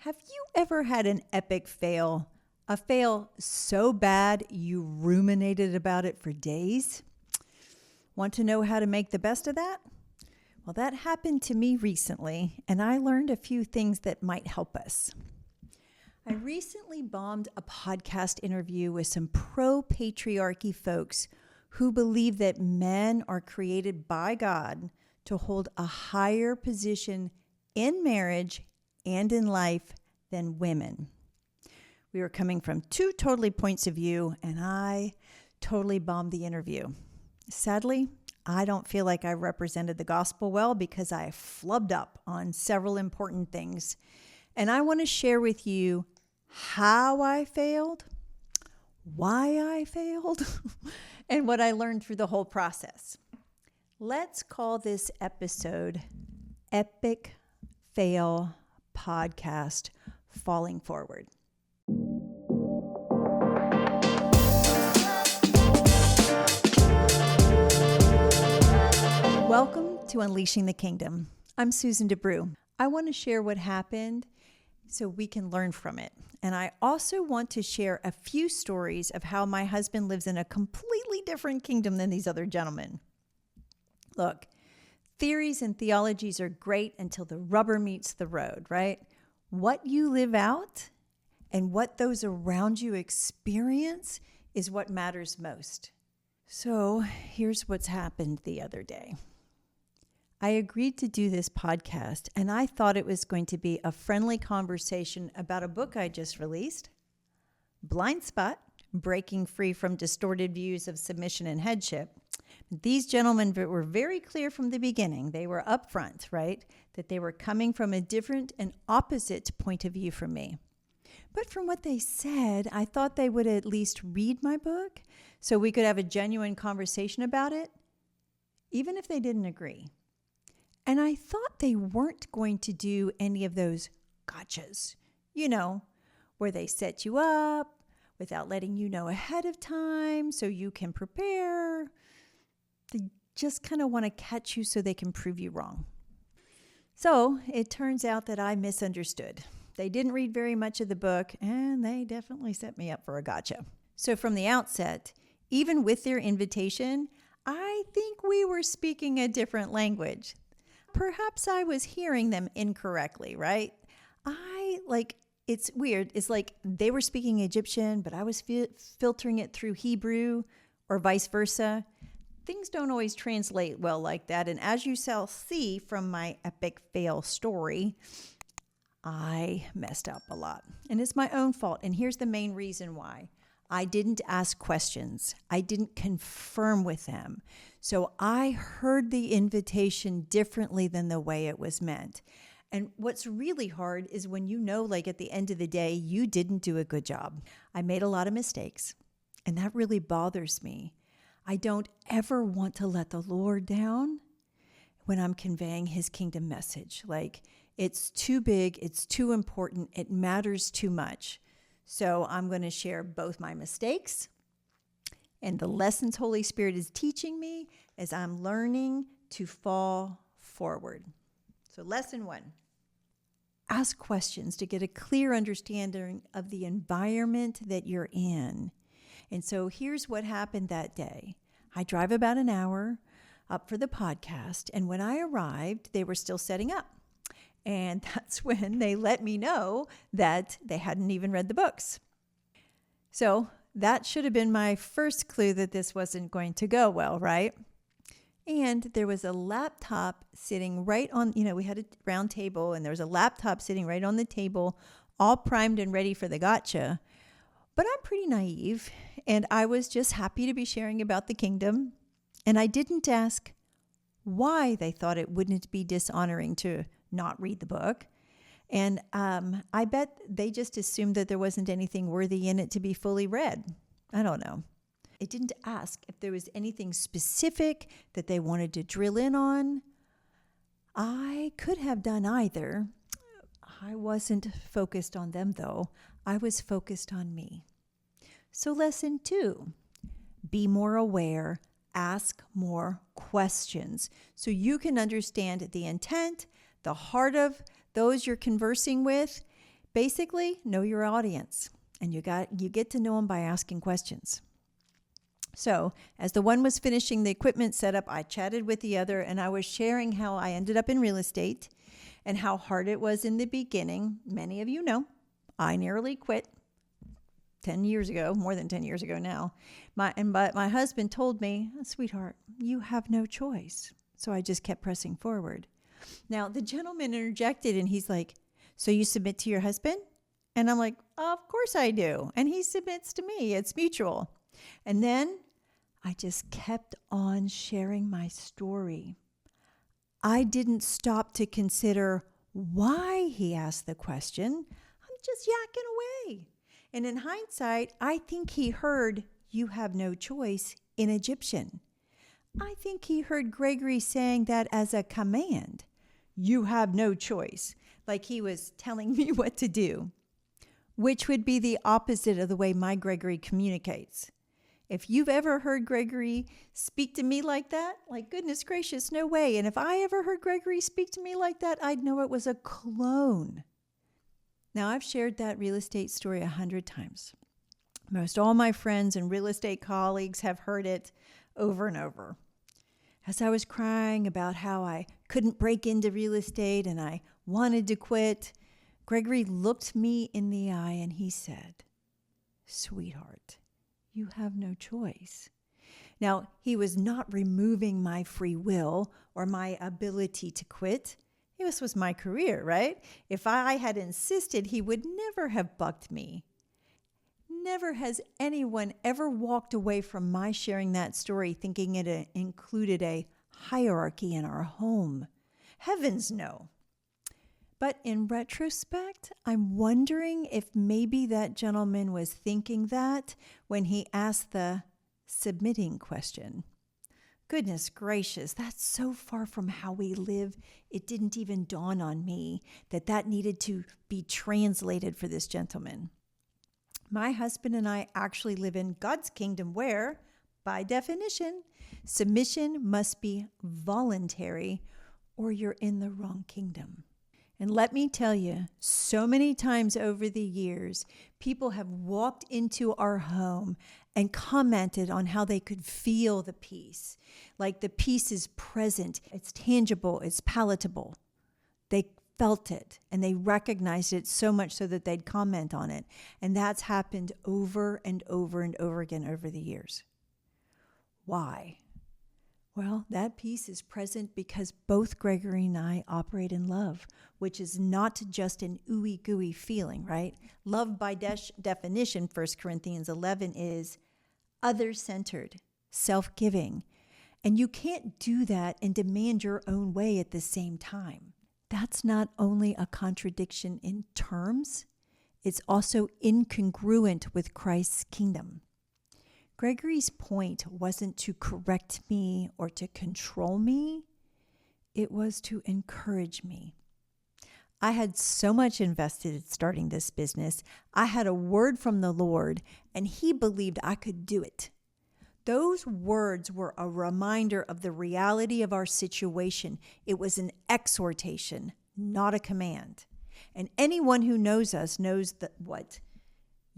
Have you ever had an epic fail? A fail so bad you ruminated about it for days? Want to know how to make the best of that? Well, that happened to me recently, and I learned a few things that might help us. I recently bombed a podcast interview with some pro-patriarchy folks who believe that men are created by God to hold a higher position in marriage and in life than women. We were coming from two totally points of view, and I totally bombed the interview. Sadly, I don't feel like I represented the gospel well because I flubbed up on several important things. And I want to share with you how I failed, why I failed, and what I learned through the whole process. Let's call this episode Epic Fail Podcast Falling Forward. Welcome to Unleashing the Kingdom. I'm Susan Dewbrew. I want to share what happened so we can learn from it. And I also want to share a few stories of how my husband lives in a completely different kingdom than these other gentlemen. Look, theories and theologies are great until the rubber meets the road, right? What you live out and what those around you experience is what matters most. So here's what's happened the other day. I agreed to do this podcast, and I thought it was going to be a friendly conversation about a book I just released, Blind Spot, Breaking Free from Distorted Views of Submission and Headship. These gentlemen were very clear from the beginning. They were upfront, right? That they were coming from a different and opposite point of view from me. But from what they said, I thought they would at least read my book so we could have a genuine conversation about it, even if they didn't agree. And I thought they weren't going to do any of those gotchas, where they set you up without letting you know ahead of time so you can prepare. They just kind of want to catch you so they can prove you wrong. So it turns out that I misunderstood. They didn't read very much of the book, and they definitely set me up for a gotcha. So from the outset, even with their invitation, I think we were speaking a different language. Perhaps I was hearing them incorrectly, right? It's weird. It's like they were speaking Egyptian, but I was filtering it through Hebrew or vice versa. Things don't always translate well like that. And as you shall see from my epic fail story, I messed up a lot. And it's my own fault. And here's the main reason why. I didn't ask questions. I didn't confirm with them. So I heard the invitation differently than the way it was meant. And what's really hard is when at the end of the day, you didn't do a good job. I made a lot of mistakes, and that really bothers me. I don't ever want to let the Lord down when I'm conveying his kingdom message. It's too big, it's too important, it matters too much. So I'm going to share both my mistakes and the lessons Holy Spirit is teaching me as I'm learning to fall forward. So lesson 1, ask questions to get a clear understanding of the environment that you're in. And so here's what happened that day. I drive about an hour up for the podcast, and when I arrived, they were still setting up. And that's when they let me know that they hadn't even read the books. So that should have been my first clue that this wasn't going to go well, right? And there was a laptop sitting right on, we had a round table, and there was a laptop sitting right on the table, all primed and ready for the gotcha. But I'm pretty naive, and I was just happy to be sharing about the kingdom. And I didn't ask why they thought it wouldn't be dishonoring to not read the book. And I bet they just assumed that there wasn't anything worthy in it to be fully read. I don't know. It didn't ask if there was anything specific that they wanted to drill in on. I could have done either. I wasn't focused on them, though. I was focused on me. So lesson 2, be more aware, ask more questions so you can understand the intent, the heart of those you're conversing with, Basically, know your audience, and you get to know them by asking questions. So as the one was finishing the equipment setup, I chatted with the other, and I was sharing how I ended up in real estate and how hard it was in the beginning. Many of you know, I nearly quit 10 years ago, more than 10 years ago now. But my husband told me, sweetheart, you have no choice. So I just kept pressing forward. Now, the gentleman interjected, and he's like, so you submit to your husband? And I'm like, of course I do. And he submits to me. It's mutual. And then I just kept on sharing my story. I didn't stop to consider why he asked the question. I'm just yakking away. And in hindsight, I think he heard, you have no choice, in Egyptian. I think he heard Gregory saying that as a command. You have no choice. Like he was telling me what to do, which would be the opposite of the way my Gregory communicates. If you've ever heard Gregory speak to me like that, like, goodness gracious, no way. And if I ever heard Gregory speak to me like that, I'd know it was a clone. Now, I've shared that real estate story 100 times. Most all my friends and real estate colleagues have heard it over and over. As I was crying about how I couldn't break into real estate and I wanted to quit, Gregory looked me in the eye and he said, sweetheart, you have no choice. Now, he was not removing my free will or my ability to quit. This was my career, right? If I had insisted, he would never have bucked me. Never has anyone ever walked away from my sharing that story thinking it included a hierarchy in our home. Heavens no. But in retrospect, I'm wondering if maybe that gentleman was thinking that when he asked the submitting question. Goodness gracious, that's so far from how we live. It didn't even dawn on me that needed to be translated for this gentleman. My husband and I actually live in God's kingdom where, by definition, submission must be voluntary or you're in the wrong kingdom. And let me tell you, so many times over the years, people have walked into our home and commented on how they could feel the peace. Like the peace is present, it's tangible, it's palatable. They felt it and they recognized it so much so that they'd comment on it. And that's happened over and over and over again over the years. Why? Well, that peace is present because both Gregory and I operate in love, which is not just an ooey gooey feeling, right? Love by definition, 1 Corinthians 11, is other-centered, self-giving. And you can't do that and demand your own way at the same time. That's not only a contradiction in terms, it's also incongruent with Christ's kingdom. Gregory's point wasn't to correct me or to control me. It was to encourage me. I had so much invested in starting this business. I had a word from the Lord, and he believed I could do it. Those words were a reminder of the reality of our situation. It was an exhortation, not a command. And anyone who knows us knows that what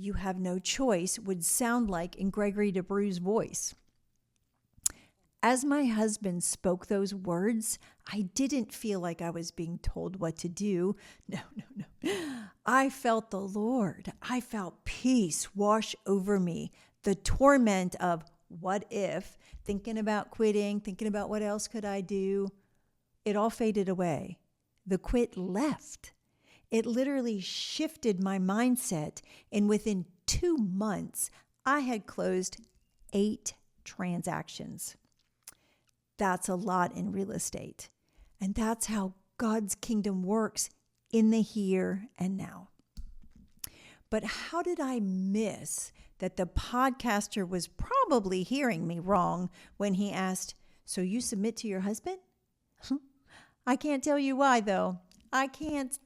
you have no choice would sound like in Gregory Debrew's voice. As my husband spoke those words, I didn't feel like I was being told what to do. No. I felt the Lord. I felt peace wash over me. The torment of what if, thinking about quitting, thinking about what else could I do, it all faded away. The quit left. It literally shifted my mindset, and within 2 months, I had closed 8 transactions. That's a lot in real estate, and that's how God's kingdom works in the here and now. But how did I miss that the podcaster was probably hearing me wrong when he asked, so you submit to your husband? I can't tell you why, though. I can't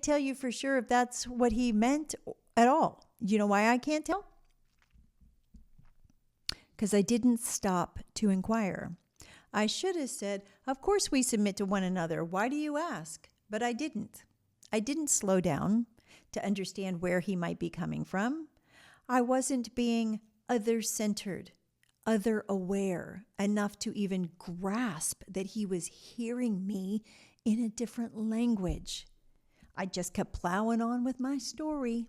tell you for sure if that's what he meant at all. You know why I can't tell? Because I didn't stop to inquire. I should have said, of course we submit to one another. Why do you ask? But I didn't. I didn't slow down to understand where he might be coming from. I wasn't being other-centered, other-aware enough to even grasp that he was hearing me in a different language. I just kept plowing on with my story.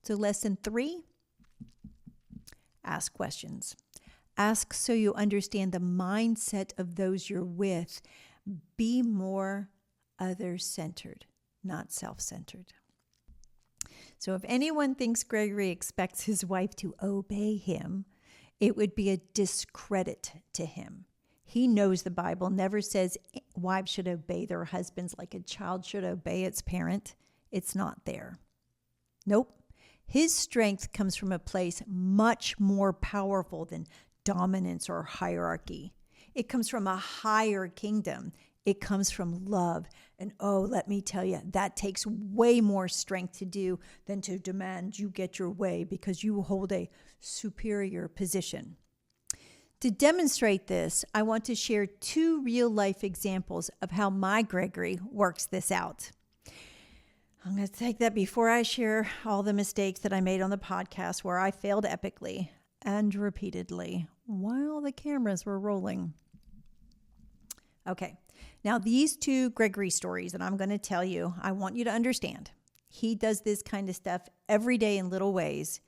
So lesson 3, ask questions. Ask so you understand the mindset of those you're with. Be more other-centered, not self-centered. So if anyone thinks Gregory expects his wife to obey him, it would be a discredit to him. He knows the Bible never says wives should obey their husbands like a child should obey its parent. It's not there. Nope. His strength comes from a place much more powerful than dominance or hierarchy. It comes from a higher kingdom. It comes from love. And let me tell you, that takes way more strength to do than to demand you get your way because you hold a superior position. To demonstrate this, I want to share 2 real-life examples of how my Gregory works this out. I'm going to take that before I share all the mistakes that I made on the podcast where I failed epically and repeatedly while the cameras were rolling. Okay, now these 2 Gregory stories that I'm going to tell you, I want you to understand. He does this kind of stuff every day in little ways,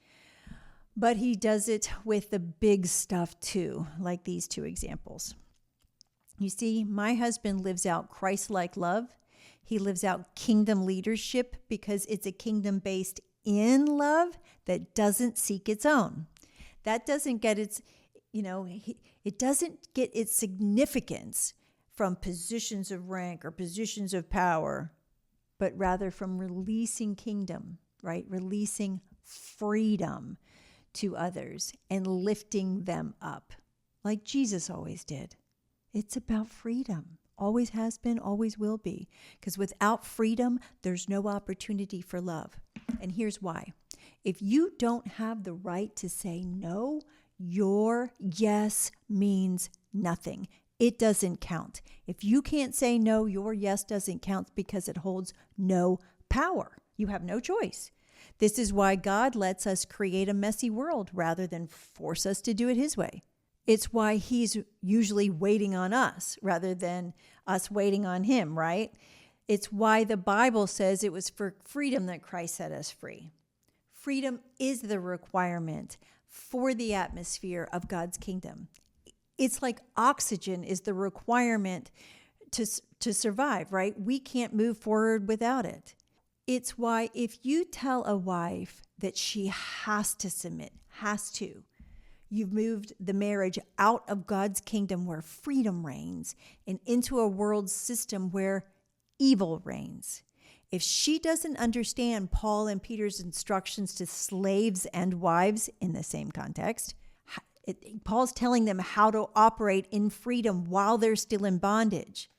but he does it with the big stuff too, like these 2 examples. You see, my husband lives out Christ-like love. He lives out kingdom leadership because it's a kingdom based in love that doesn't seek its own. That doesn't get its, it doesn't get its significance from positions of rank or positions of power, but rather from releasing kingdom, right? Releasing freedom to others and lifting them up like Jesus always did. It's about freedom. Always has been, always will be. Because without freedom, there's no opportunity for love. And here's why. If you don't have the right to say no, your yes means nothing. It doesn't count. If you can't say no, your yes doesn't count because it holds no power. You have no choice. This is why God lets us create a messy world rather than force us to do it his way. It's why he's usually waiting on us rather than us waiting on him, right? It's why the Bible says it was for freedom that Christ set us free. Freedom is the requirement for the atmosphere of God's kingdom. It's like oxygen is the requirement to survive, right? We can't move forward without it. It's why if you tell a wife that she has to submit, you've moved the marriage out of God's kingdom where freedom reigns and into a world system where evil reigns. If she doesn't understand Paul and Peter's instructions to slaves and wives in the same context, Paul's telling them how to operate in freedom while they're still in bondage,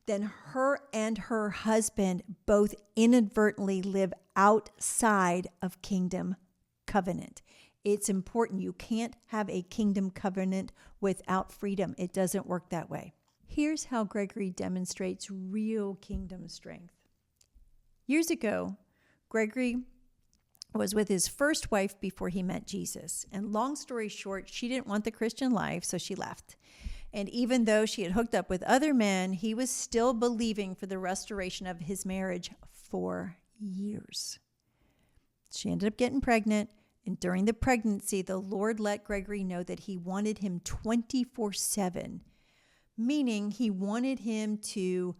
then her and her husband both inadvertently live outside of kingdom covenant. It's important. You can't have a kingdom covenant without freedom. It doesn't work that way. Here's how Gregory demonstrates real kingdom strength. Years ago, Gregory was with his first wife before he met Jesus. And long story short, she didn't want the Christian life, so she left. And even though she had hooked up with other men, he was still believing for the restoration of his marriage for years. She ended up getting pregnant. And during the pregnancy, the Lord let Gregory know that he wanted him 24/7, meaning he wanted him to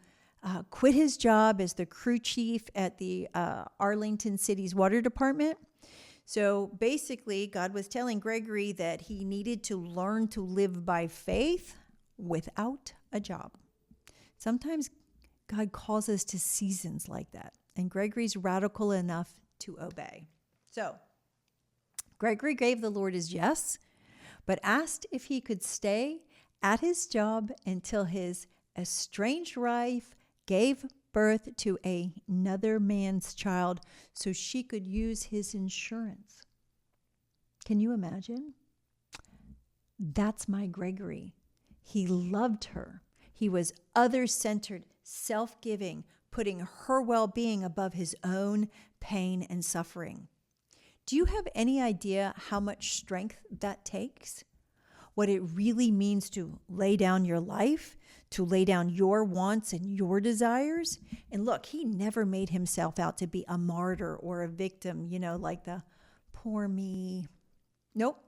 quit his job as the crew chief at the Arlington City's water department. So basically, God was telling Gregory that he needed to learn to live by faith without a job. Sometimes God calls us to seasons like that, and Gregory's radical enough to obey. So Gregory gave the Lord his yes, but asked if he could stay at his job until his estranged wife gave birth to another man's child so she could use his insurance. Can you imagine? That's my Gregory. He loved her. He was other-centered, self-giving, putting her well-being above his own pain and suffering. Do you have any idea how much strength that takes? What it really means to lay down your life, to lay down your wants and your desires? And look, he never made himself out to be a martyr or a victim, like the poor me. Nope.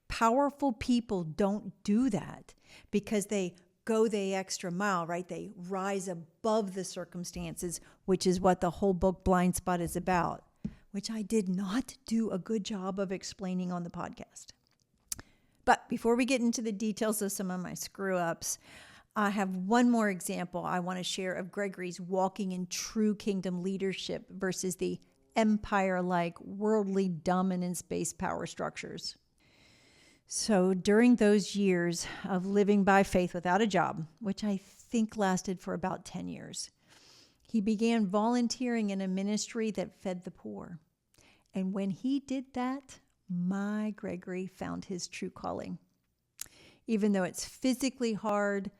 Powerful people don't do that because they go the extra mile, right? They rise above the circumstances, which is what the whole book Blind Spot is about, which I did not do a good job of explaining on the podcast. But before we get into the details of some of my screw-ups, I have one more example I want to share of Gregory's walking in true kingdom leadership versus the empire-like worldly dominance-based power structures. So during those years of living by faith without a job, which I think lasted for about 10 years, he began volunteering in a ministry that fed the poor. And when he did that, my Gregory found his true calling. Even though it's physically hard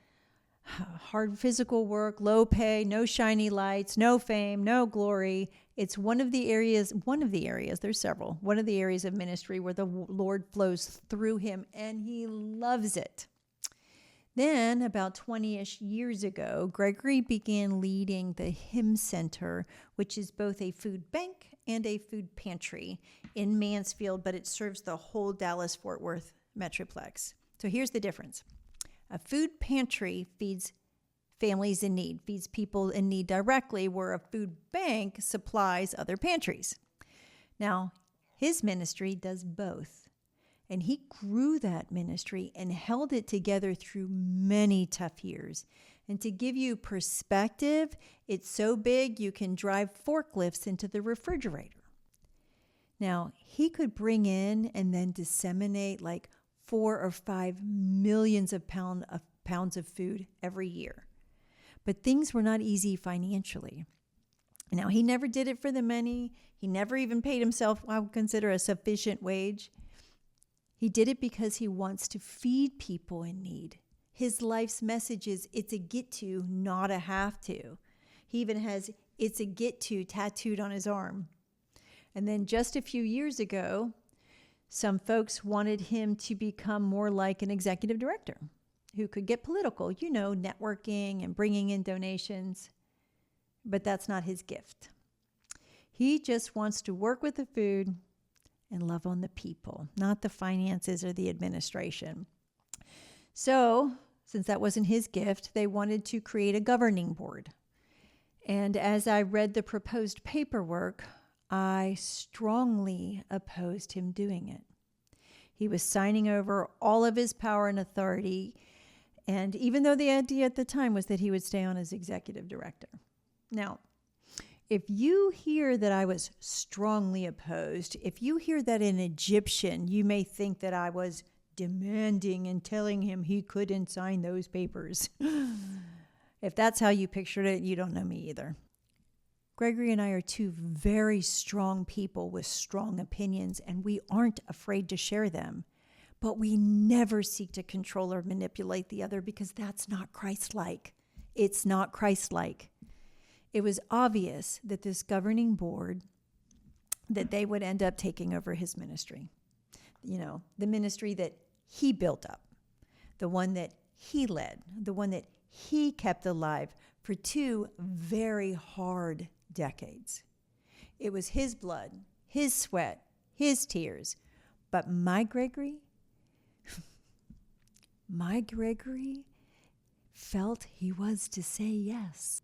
physical work, low pay, no shiny lights, no fame, no glory, it's one of the areas, there's several, one of the areas of ministry where the Lord flows through him and he loves it. Then, about 20-ish years ago, Gregory began leading the Hymn Center, which is both a food bank and a food pantry in Mansfield, but it serves the whole Dallas-Fort Worth metroplex. So here's the difference. A food pantry feeds families in need, feeds people in need directly, where a food bank supplies other pantries. Now, his ministry does both. And he grew that ministry and held it together through many tough years. And to give you perspective, it's so big you can drive forklifts into the refrigerator. Now, he could bring in and then disseminate like 4 or 5 millions of pounds of food every year. But things were not easy financially. Now, he never did it for the money. He never even paid himself what I would consider a sufficient wage. He did it because he wants to feed people in need. His life's message is, it's a get to, not a have to. He even has, it's a get to tattooed on his arm. And then just a few years ago, some folks wanted him to become more like an executive director who could get political, networking and bringing in donations. But that's not his gift. He just wants to work with the food and love on the people, not the finances or the administration. So, since that wasn't his gift, they wanted to create a governing board. And as I read the proposed paperwork, I strongly opposed him doing it. He was signing over all of his power and authority, and even though the idea at the time was that he would stay on as executive director. Now, if you hear that I was strongly opposed, if you hear that in Egyptian, you may think that I was demanding and telling him he couldn't sign those papers. If that's how you pictured it, you don't know me either. Gregory and I are two very strong people with strong opinions, and we aren't afraid to share them. But we never seek to control or manipulate the other because that's not Christ-like. It's not Christ-like. It was obvious that this governing board, that they would end up taking over his ministry. The ministry that he built up, the one that he led, the one that he kept alive for 2 very hard decades. It was his blood, his sweat, his tears. But my Gregory felt he was to say yes.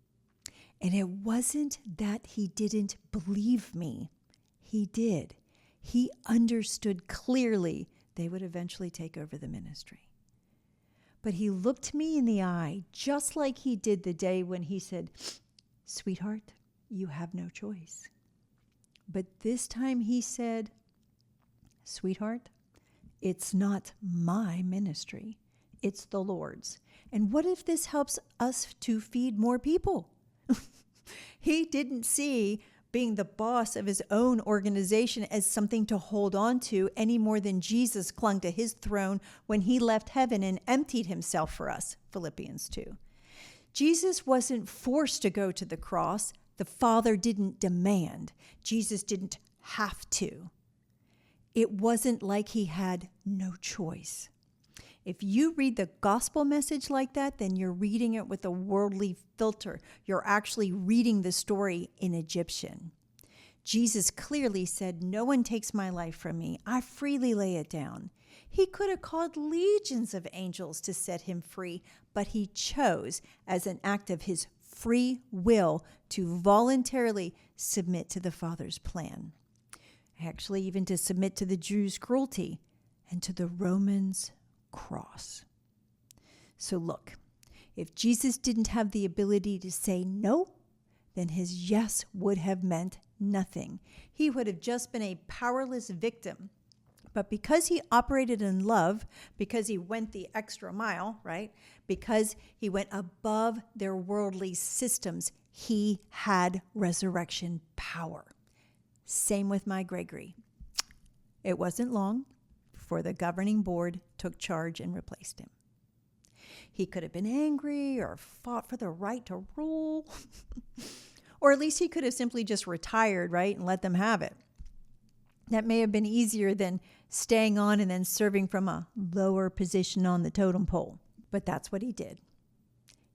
And it wasn't that he didn't believe me. He did. He understood clearly they would eventually take over the ministry. But he looked me in the eye, just like he did the day when he said, "Sweetheart, you have no choice." But this time he said, "Sweetheart, it's not my ministry. It's the Lord's. And what if this helps us to feed more people?" He didn't see being the boss of his own organization as something to hold on to any more than Jesus clung to his throne when he left heaven and emptied himself for us, Philippians 2. Jesus wasn't forced to go to the cross. The Father didn't demand. Jesus didn't have to. It wasn't like he had no choice. If you read the gospel message like that, then you're reading it with a worldly filter. You're actually reading the story in Egyptian. Jesus clearly said, "No one takes my life from me. I freely lay it down." He could have called legions of angels to set him free, but he chose, as an act of his free will, to voluntarily submit to the Father's plan. Actually, even to submit to the Jews' cruelty and to the Romans' cross. So look, if Jesus didn't have the ability to say no, then his yes would have meant nothing. He would have just been a powerless victim. But because he operated in love, because he went the extra mile, right? Because he went above their worldly systems, he had resurrection power. Same with my Gregory. It wasn't long before the governing board took charge and replaced him. He could have been angry or fought for the right to rule. Or at least he could have simply just retired, right, and let them have it. That may have been easier than staying on and then serving from a lower position on the totem pole. But that's what he did.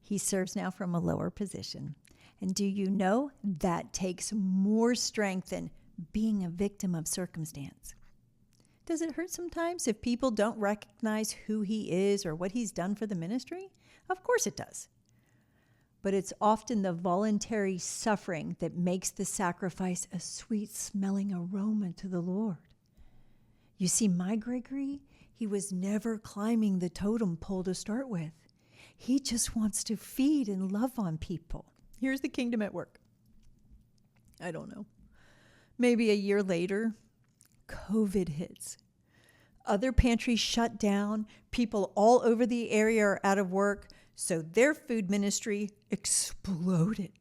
He serves now from a lower position. And do you know that takes more strength than being a victim of circumstance? Does it hurt sometimes if people don't recognize who he is or what he's done for the ministry? Of course it does. But it's often the voluntary suffering that makes the sacrifice a sweet-smelling aroma to the Lord. You see, my Gregory, he was never climbing the totem pole to start with. He just wants to feed and love on people. Here's the kingdom at work. I don't know. Maybe a year later, COVID hits. Other pantries shut down. People all over the area are out of work. So their food ministry exploded.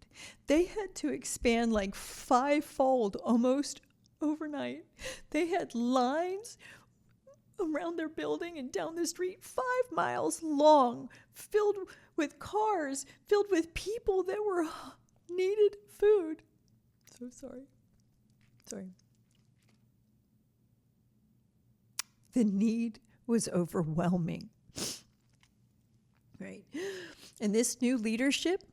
They had to expand like 5-fold almost overnight. They had lines around their building and down the street 5 miles long, filled with cars, filled with people that were needed food. So sorry. The need was overwhelming. Right. And this new leadership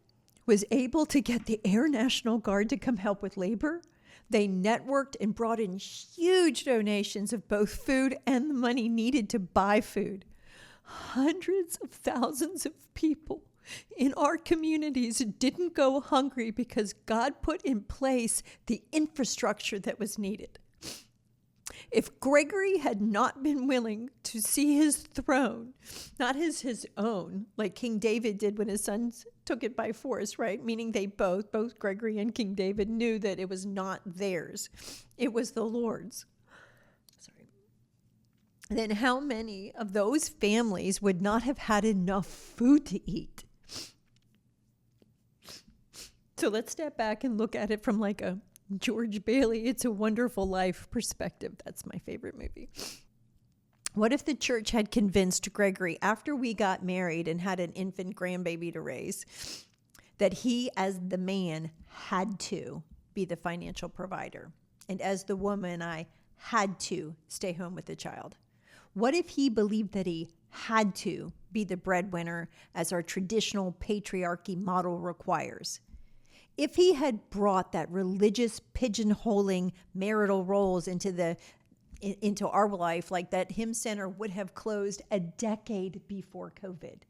was able to get the Air National Guard to come help with labor. They networked and brought in huge donations of both food and the money needed to buy food. Hundreds of thousands of people in our communities didn't go hungry because God put in place the infrastructure that was needed. If Gregory had not been willing to see his throne, not his own, like King David did when his sons took it by force, right? Meaning they both Gregory and King David knew that it was not theirs. It was the Lord's. Then how many of those families would not have had enough food to eat? So let's step back and look at it from like a George Bailey, It's a Wonderful Life perspective. That's my favorite movie. What if the church had convinced Gregory, after we got married and had an infant grandbaby to raise, that he, as the man, had to be the financial provider, and as the woman, I had to stay home with the child? What if he believed that he had to be the breadwinner, as our traditional patriarchy model requires? If he had brought that religious pigeonholing marital roles into our life, like that hymn center would have closed a decade before COVID.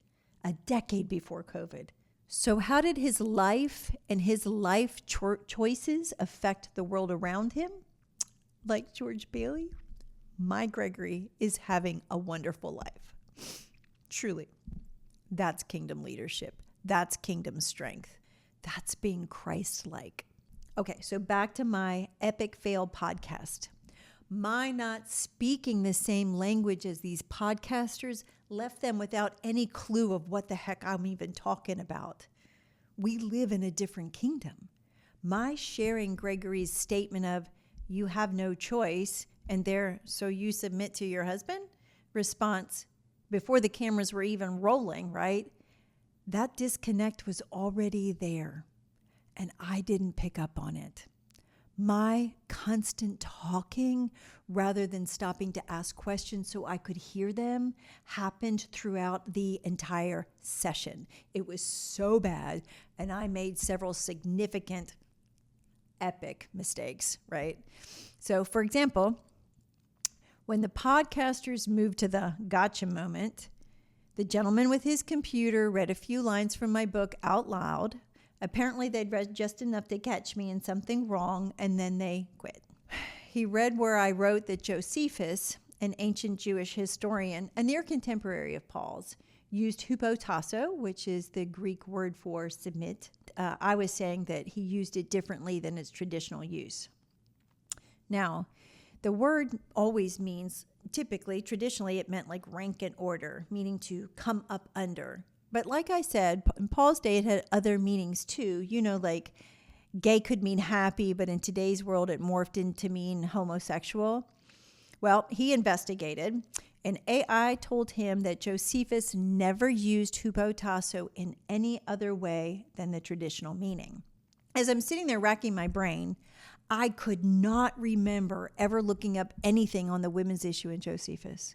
So how did his life and his life choices affect the world around him? Like George Bailey, my Gregory is having a wonderful life. Truly, that's kingdom leadership. That's kingdom strength. That's being Christ-like. Okay, so back to my epic fail podcast. My not speaking the same language as these podcasters left them without any clue of what the heck I'm even talking about. We live in a different kingdom. My sharing Gregory's statement of, "You have no choice," and there, "So you submit to your husband?" response, before the cameras were even rolling, right? That disconnect was already there, and I didn't pick up on it. My constant talking, rather than stopping to ask questions so I could hear them, happened throughout the entire session. It was so bad, and I made several significant, epic mistakes, right? So, for example, when the podcasters moved to the gotcha moment, the gentleman with his computer read a few lines from my book out loud. Apparently, they'd read just enough to catch me in something wrong, and then they quit. He read where I wrote that Josephus, an ancient Jewish historian, a near contemporary of Paul's, used hupotasso, which is the Greek word for submit. I was saying that he used it differently than its traditional use. Now, the word always means, traditionally, it meant like rank and order, meaning to come up under. But like I said, in Paul's day, it had other meanings too. Like gay could mean happy, but in today's world, it morphed into mean homosexual. Well, he investigated, and AI told him that Josephus never used hupotasso in any other way than the traditional meaning. As I'm sitting there racking my brain, I could not remember ever looking up anything on the women's issue in Josephus.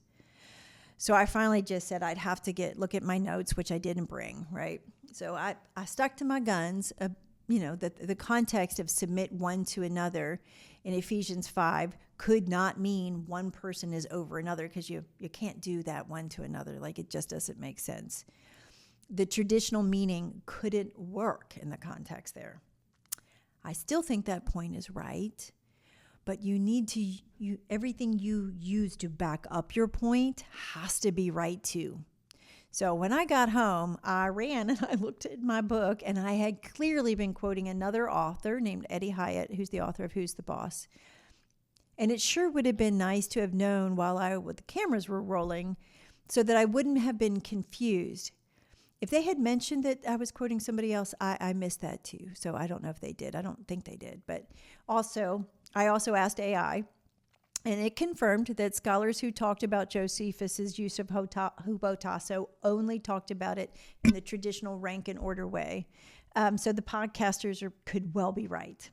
So I finally just said I'd have to look at my notes, which I didn't bring, right? So I stuck to my guns. The context of submit one to another in Ephesians 5 could not mean one person is over another, because you can't do that one to another. Like, it just doesn't make sense. The traditional meaning couldn't work in the context there. I still think that point is right, but you need to, everything you use to back up your point has to be right too. So when I got home, I ran and I looked at my book, and I had clearly been quoting another author named Eddie Hyatt, who's the author of Who's the Boss. And it sure would have been nice to have known while the cameras were rolling, so that I wouldn't have been confused. If they had mentioned that I was quoting somebody else, I missed that too. So I don't know if they did. I don't think they did. But I also asked AI, and it confirmed that scholars who talked about Josephus's use of hupotasso only talked about it in the traditional rank and order way. So the podcasters could well be right.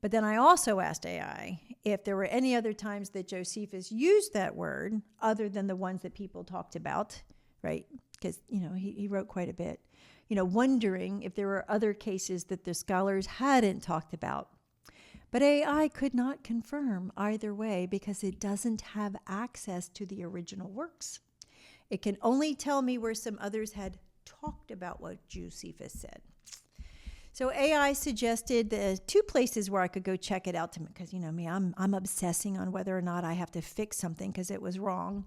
But then I also asked AI if there were any other times that Josephus used that word other than the ones that people talked about, right? Because, he wrote quite a bit, wondering if there were other cases that the scholars hadn't talked about. But AI could not confirm either way, because it doesn't have access to the original works. It can only tell me where some others had talked about what Josephus said. So AI suggested the two places where I could go check it out, because me, I'm obsessing on whether or not I have to fix something because it was wrong.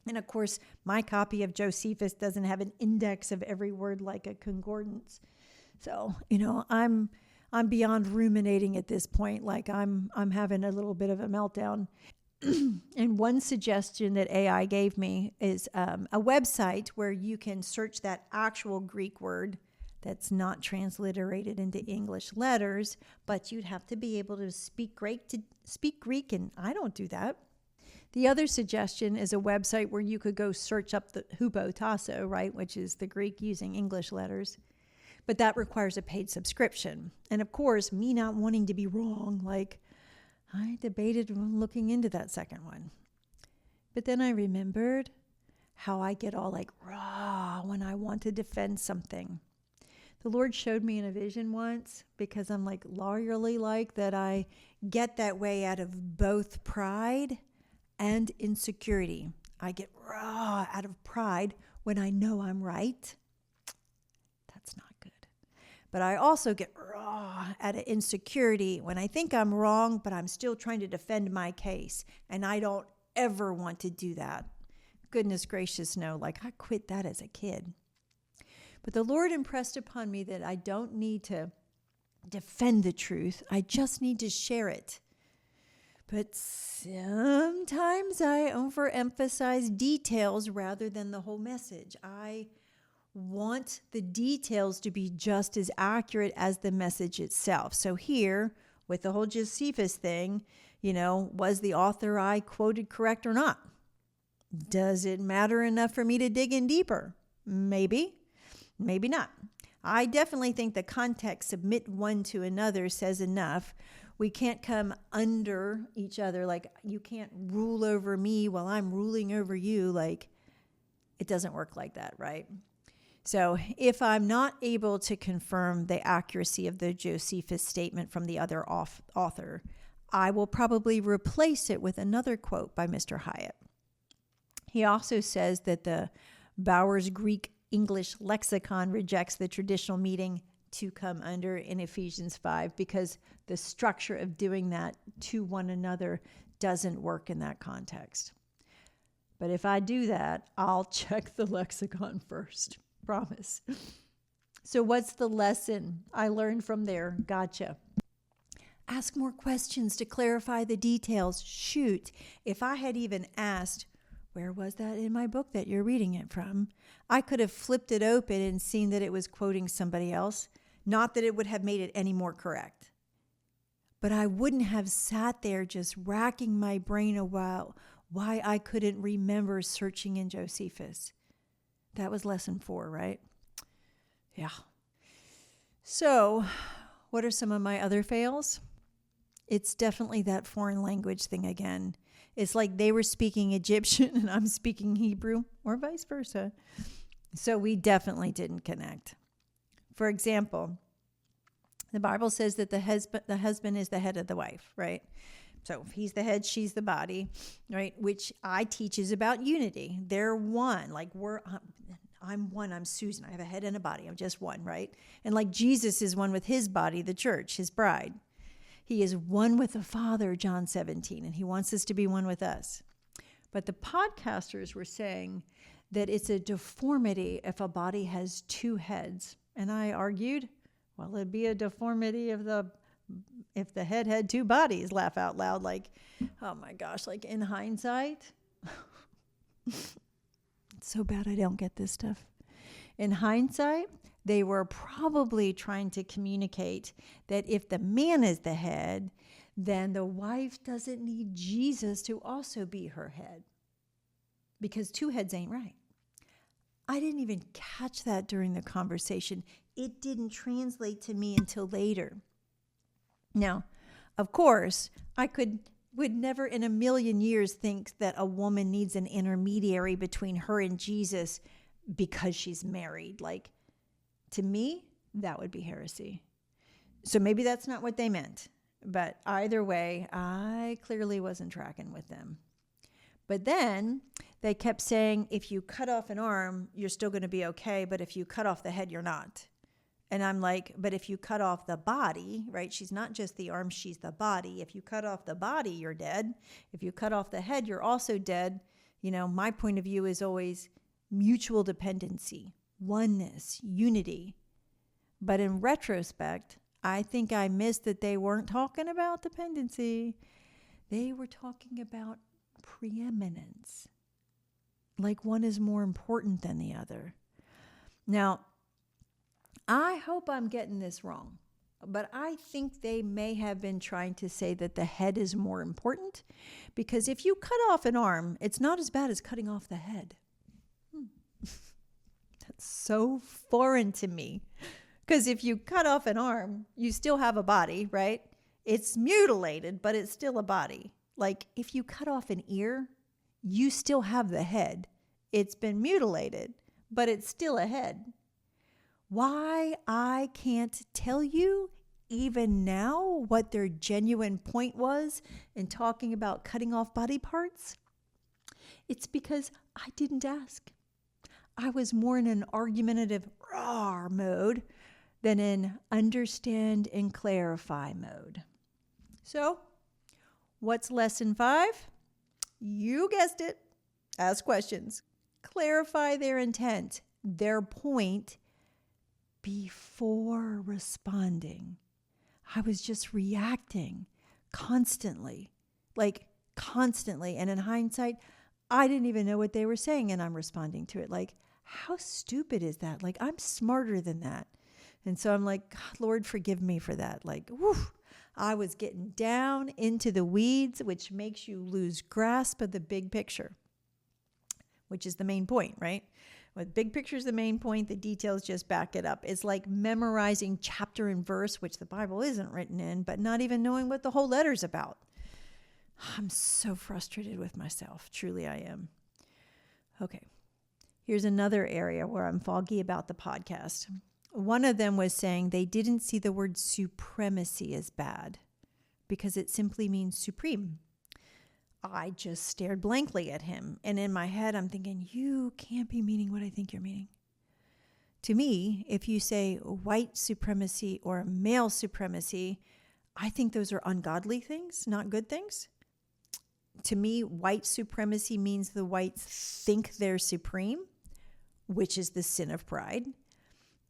And of course, my copy of Josephus doesn't have an index of every word like a concordance. So, I'm beyond ruminating at this point. Like I'm having a little bit of a meltdown. And one suggestion that AI gave me is a website where you can search that actual Greek word that's not transliterated into English letters, but you'd have to be able to speak Greek, and I don't do that. The other suggestion is a website where you could go search up the hupotasso, right, which is the Greek using English letters. But that requires a paid subscription. And of course, me not wanting to be wrong, I debated looking into that second one. But then I remembered how I get all raw when I want to defend something. The Lord showed me in a vision once, because I'm lawyerly that I get that way out of both pride and insecurity. I get raw out of pride when I know I'm right. That's not good. But I also get raw out of insecurity when I think I'm wrong, but I'm still trying to defend my case. And I don't ever want to do that. Goodness gracious, no. I quit that as a kid. But the Lord impressed upon me that I don't need to defend the truth. I just need to share it. But sometimes I overemphasize details rather than the whole message. I want the details to be just as accurate as the message itself. So here, with the whole Josephus thing, was the author I quoted correct or not? Does it matter enough for me to dig in deeper? Maybe. Maybe not. I definitely think the context, submit one to another, says enough. We can't come under each other. Like, you can't rule over me while I'm ruling over you. Like, it doesn't work like that, right? So if I'm not able to confirm the accuracy of the Josephus statement from the other author, I will probably replace it with another quote by Mr. Hyatt. He also says that the Bowers Greek English lexicon rejects the traditional meaning to come under in Ephesians 5 because the structure of doing that to one another doesn't work in that context. But if I do that, I'll check the lexicon first. Promise. So what's the lesson I learned from there? Gotcha. Ask more questions to clarify the details. Shoot, if I had even asked, where was that in my book that you're reading it from? I could have flipped it open and seen that it was quoting somebody else. Not that it would have made it any more correct. But I wouldn't have sat there just racking my brain a while why I couldn't remember searching in Josephus. That was lesson 4, right? Yeah. So, what are some of my other fails? It's definitely that foreign language thing again. It's like they were speaking Egyptian and I'm speaking Hebrew, or vice versa. So we definitely didn't connect. For example, the Bible says that the husband is the head of the wife, right? So if he's the head, she's the body, right? Which I teach is about unity. They're one. Like I'm one. I'm Susan. I have a head and a body. I'm just one, right? And like Jesus is one with his body, the church, his bride. He is one with the Father, John 17, and he wants us to be one with us. But the podcasters were saying that it's a deformity if a body has 2 heads. And I argued, well, it'd be a deformity if the head had 2 bodies. Laugh out loud, like, oh my gosh, like in hindsight. It's so bad I don't get this stuff. In hindsight, they were probably trying to communicate that if the man is the head, then the wife doesn't need Jesus to also be her head. Because 2 heads ain't right. I didn't even catch that during the conversation. It didn't translate to me until later. Now, of course, I would never in a million years think that a woman needs an intermediary between her and Jesus because she's married. Like, to me, that would be heresy. So maybe that's not what they meant. But either way, I clearly wasn't tracking with them. But then they kept saying, if you cut off an arm, you're still going to be okay. But if you cut off the head, you're not. And I'm like, but if you cut off the body, right? She's not just the arm, she's the body. If you cut off the body, you're dead. If you cut off the head, you're also dead. You know, my point of view is always mutual dependency, oneness, unity. But in retrospect, I think I missed that they weren't talking about dependency. They were talking about preeminence. Like one is more important than the other. Now, I hope I'm getting this wrong, but I think they may have been trying to say that the head is more important because if you cut off an arm, it's not as bad as cutting off the head. That's so foreign to me because if you cut off an arm, you still have a body, right? It's mutilated, but it's still a body. Like if you cut off an ear, you still have the head. It's been mutilated, but it's still a head. Why I can't tell you even now what their genuine point was in talking about cutting off body parts? It's because I didn't ask. I was more in an argumentative rawr mode than in understand and clarify mode. So, what's lesson 5? You guessed it. Ask questions. Clarify their intent, their point, before responding. I was just reacting constantly. And in hindsight, I didn't even know what they were saying and I'm responding to it. Like, how stupid is that? Like, I'm smarter than that. And so I'm like, God, Lord, forgive me for that. Like, whew, I was getting down into the weeds, which makes you lose grasp of the big picture, which is the main point, right? With big picture's the main point, the details just back it up. It's like memorizing chapter and verse, which the Bible isn't written in, but not even knowing what the whole letter's about. I'm so frustrated with myself. Truly, I am. Okay. Here's another area where I'm foggy about the podcast. One of them was saying they didn't see the word supremacy as bad because it simply means supreme. I just stared blankly at him. And in my head, I'm thinking, you can't be meaning what I think you're meaning. To me, if you say white supremacy or male supremacy, I think those are ungodly things, not good things. To me, white supremacy means the whites think they're supreme, which is the sin of pride.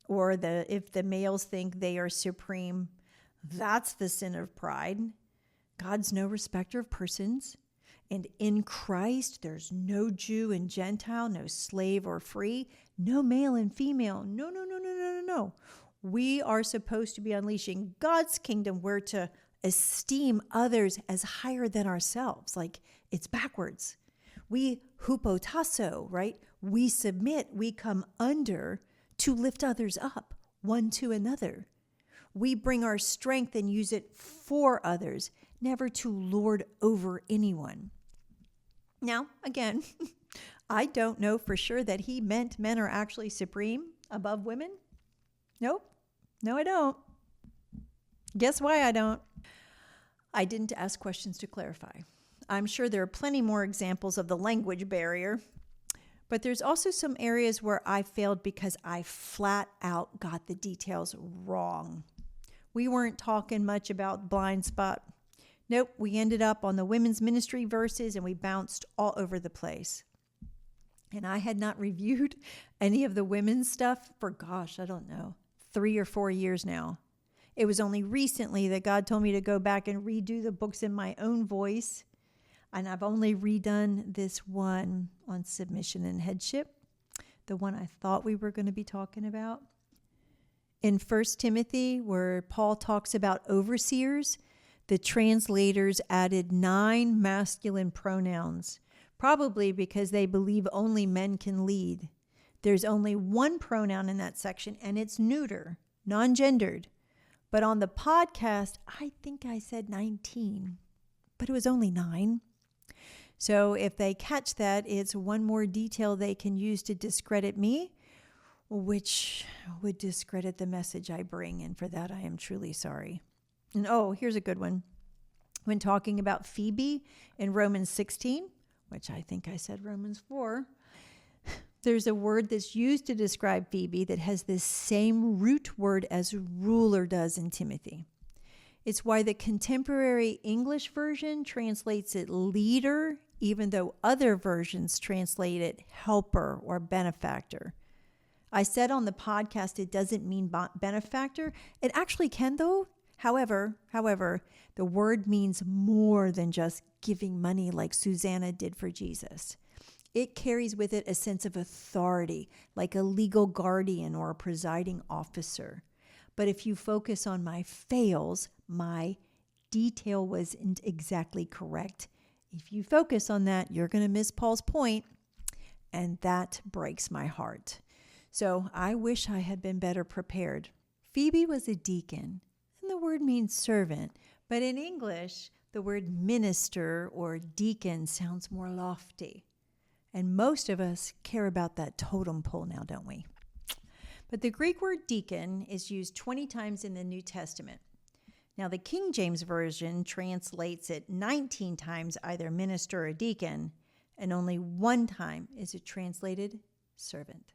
Or if the males think they are supreme, that's the sin of pride. God's no respecter of persons. And in Christ, there's no Jew and Gentile, no slave or free, no male and female. No. We are supposed to be unleashing God's kingdom. We're to esteem others as higher than ourselves. Like it's backwards. We hupotasso, right? We submit, we come under to lift others up, one to another. We bring our strength and use it for others, never to lord over anyone. Now, again, I don't know for sure that he meant men are actually supreme above women. Nope. No, I don't. Guess why I don't? I didn't ask questions to clarify. I'm sure there are plenty more examples of the language barrier, but there's also some areas where I failed because I flat out got the details wrong. We weren't talking much about blind spot. Nope, we ended up on the women's ministry verses and we bounced all over the place. And I had not reviewed any of the women's stuff for, I don't know, 3 or 4 years now. It was only recently that God told me to go back and redo the books in my own voice. And I've only redone this one on submission and headship, the one I thought we were going to be talking about. In 1 Timothy, where Paul talks about overseers, the translators added 9 masculine pronouns, probably because they believe only men can lead. There's only one pronoun in that section, and it's neuter, non-gendered. But on the podcast, I think I said 19, but it was only 9. So if they catch that, it's one more detail they can use to discredit me, which would discredit the message I bring. And for that, I am truly sorry. And here's a good one. When talking about Phoebe in Romans 16, which I think I said Romans 4, there's a word that's used to describe Phoebe that has this same root word as ruler does in Timothy. It's why the contemporary English version translates it leader, even though other versions translate it helper or benefactor. I said on the podcast it doesn't mean benefactor. It actually can, though. However, the word means more than just giving money like Susanna did for Jesus. It carries with it a sense of authority, like a legal guardian or a presiding officer. But if you focus on my fails, my detail wasn't exactly correct. If you focus on that, you're going to miss Paul's point, and that breaks my heart. So I wish I had been better prepared. Phoebe was a deacon. The word means servant, but in English, the word minister or deacon sounds more lofty. And most of us care about that totem pole now, don't we? But the Greek word deacon is used 20 times in the New Testament. Now, the King James Version translates it 19 times either minister or deacon, and only 1 time is it translated servant.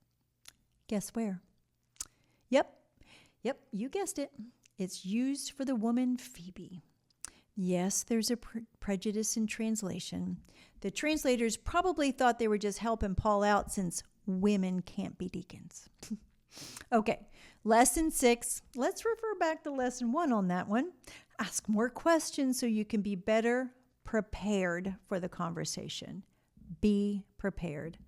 Guess where? Yep, you guessed it. It's used for the woman Phoebe. Yes, there's a prejudice in translation. The translators probably thought they were just helping Paul out since women can't be deacons. Okay, lesson 6. Let's refer back to lesson 1 on that one. Ask more questions so you can be better prepared for the conversation. Be prepared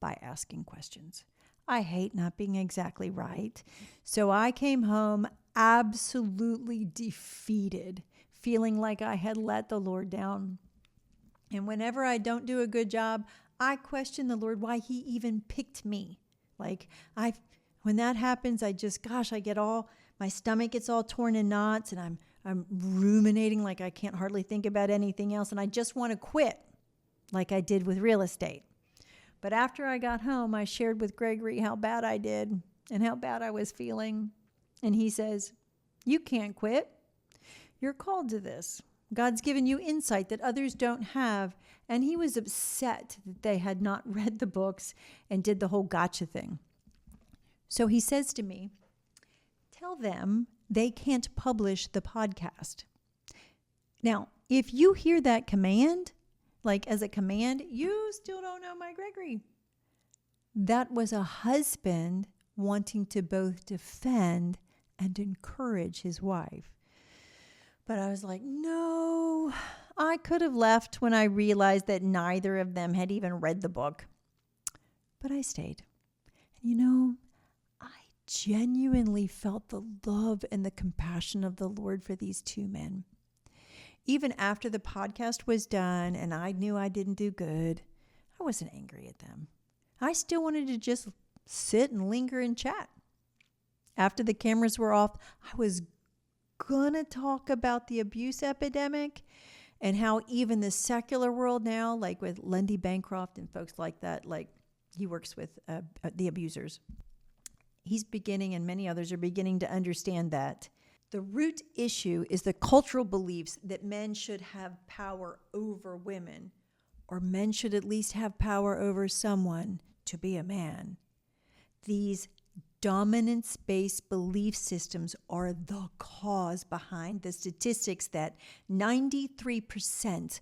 by asking questions. I hate not being exactly right. So I came home absolutely defeated, feeling like I had let the Lord down. And whenever I don't do a good job, I question the Lord why he even picked me. Like when that happens, I get my stomach gets all torn in knots, and I'm ruminating like I can't hardly think about anything else. And I just want to quit like I did with real estate. But after I got home, I shared with Gregory how bad I did and how bad I was feeling. And he says, "You can't quit. You're called to this. God's given you insight that others don't have." And he was upset that they had not read the books and did the whole gotcha thing. So he says to me, "Tell them they can't publish the podcast." Now, if you hear that command, like as a command, you still don't know my Gregory. That was a husband wanting to both defend and encourage his wife. But I was like, no, I could have left when I realized that neither of them had even read the book. But I stayed. And I genuinely felt the love and the compassion of the Lord for these two men. Even after the podcast was done and I knew I didn't do good, I wasn't angry at them. I still wanted to just sit and linger and chat. After the cameras were off, I was gonna talk about the abuse epidemic and how even the secular world now, like with Lundy Bancroft and folks like that, like he works with the abusers. He's beginning, and many others are beginning to understand that the root issue is the cultural beliefs that men should have power over women, or men should at least have power over someone to be a man. These dominance-based belief systems are the cause behind the statistics that 93%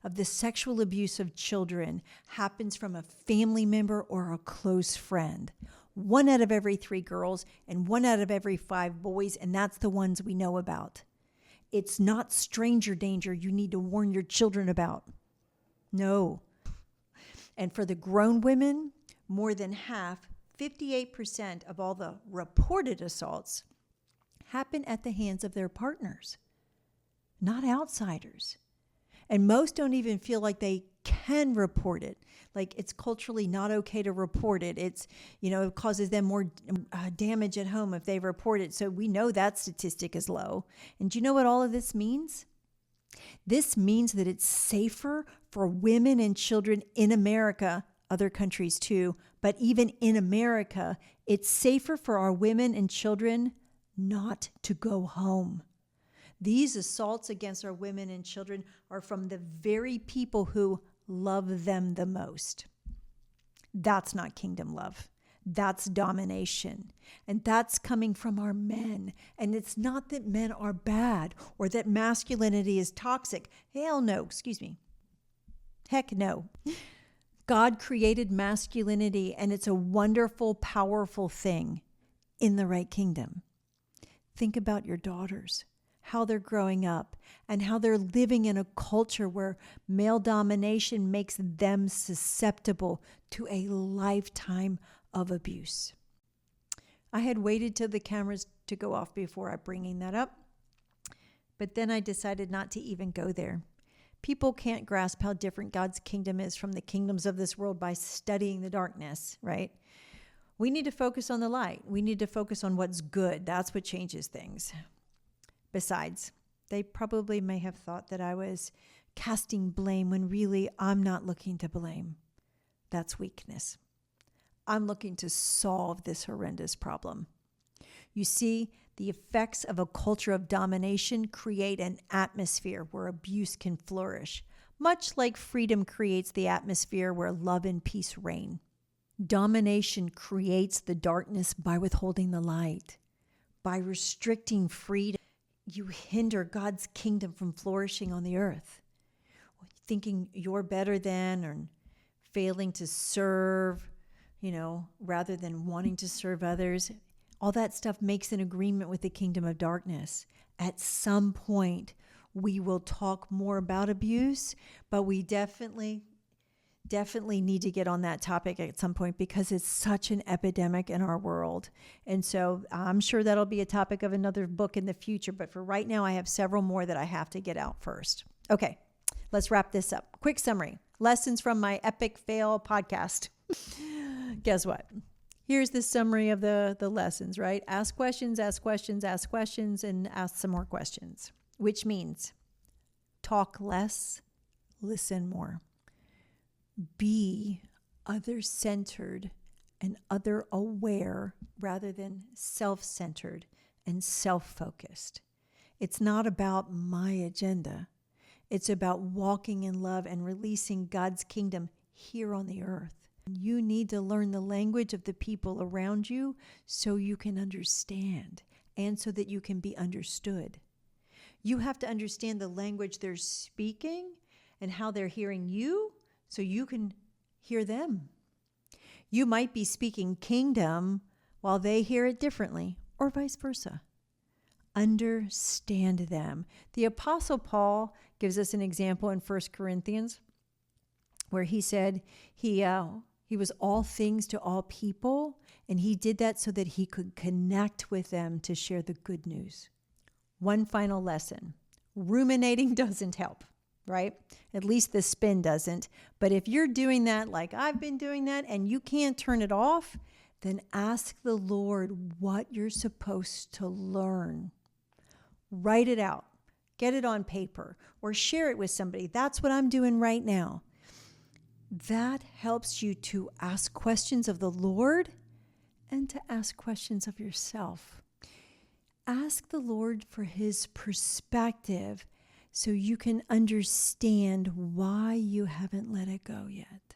of the sexual abuse of children happens from a family member or a close friend. 1 out of every 3 girls and 1 out of every 5 boys, and that's the ones we know about. It's not stranger danger you need to warn your children about. No. And for the grown women, more than half, 58% of all the reported assaults happen at the hands of their partners, not outsiders. And most don't even feel like they can report it. Like it's culturally not okay to report it. It's, it causes them more damage at home if they report it. So we know that statistic is low. And do you know what all of this means? This means that it's safer for women and children in America, other countries too, but even in America, it's safer for our women and children not to go home. These assaults against our women and children are from the very people who love them the most. That's not kingdom love. That's domination. And that's coming from our men. And it's not that men are bad or that masculinity is toxic. Hell no, Heck no. God created masculinity, and it's a wonderful, powerful thing in the right kingdom. Think about your daughters, how they're growing up, and how they're living in a culture where male domination makes them susceptible to a lifetime of abuse. I had waited till the cameras to go off before bringing that up, but then I decided not to even go there. People can't grasp how different God's kingdom is from the kingdoms of this world by studying the darkness, right? We need to focus on the light. We need to focus on what's good. That's what changes things. Besides, they probably may have thought that I was casting blame when really I'm not looking to blame. That's weakness. I'm looking to solve this horrendous problem. You see, the effects of a culture of domination create an atmosphere where abuse can flourish, much like freedom creates the atmosphere where love and peace reign. Domination creates the darkness by withholding the light. By restricting freedom, you hinder God's kingdom from flourishing on the earth. Thinking you're better than, or failing to serve, rather than wanting to serve others. All that stuff makes an agreement with the kingdom of darkness. At some point, we will talk more about abuse, but we definitely need to get on that topic at some point because it's such an epidemic in our world. And so I'm sure that'll be a topic of another book in the future. But for right now, I have several more that I have to get out first. Okay, let's wrap this up. Quick summary. Lessons from my epic fail podcast. Guess what? Here's the summary of the lessons, right? Ask questions, and ask some more questions, which means talk less, listen more. Be other-centered and other-aware rather than self-centered and self-focused. It's not about my agenda. It's about walking in love and releasing God's kingdom here on the earth. You need to learn the language of the people around you so you can understand and so that you can be understood. You have to understand the language they're speaking and how they're hearing you so you can hear them. You might be speaking kingdom while they hear it differently, or vice versa. Understand them. The Apostle Paul gives us an example in 1 Corinthians where he said he was all things to all people, and he did that so that he could connect with them to share the good news. One final lesson. Ruminating doesn't help, right? At least the spin doesn't. But if you're doing that like I've been doing that and you can't turn it off, then ask the Lord what you're supposed to learn. Write it out. Get it on paper or share it with somebody. That's what I'm doing right now. That helps you to ask questions of the Lord and to ask questions of yourself. Ask the Lord for his perspective so you can understand why you haven't let it go yet.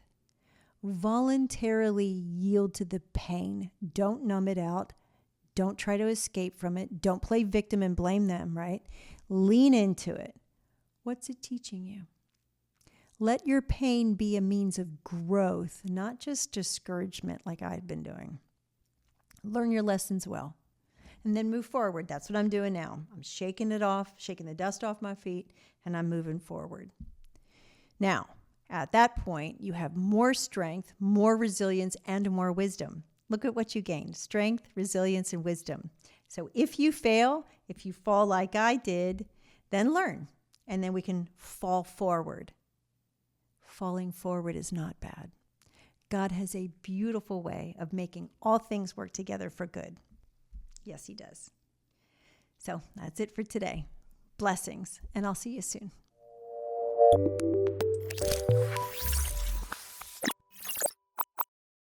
Voluntarily yield to the pain. Don't numb it out. Don't try to escape from it. Don't play victim and blame them, right? Lean into it. What's it teaching you? Let your pain be a means of growth, not just discouragement like I've been doing. Learn your lessons well, and then move forward. That's what I'm doing now. I'm shaking it off, shaking the dust off my feet, and I'm moving forward. Now, at that point, you have more strength, more resilience, and more wisdom. Look at what you gained: strength, resilience, and wisdom. So if you fail, if you fall like I did, then learn, and then we can fall forward. Falling forward is not bad. God has a beautiful way of making all things work together for good. Yes, he does. So that's it for today. Blessings, and I'll see you soon.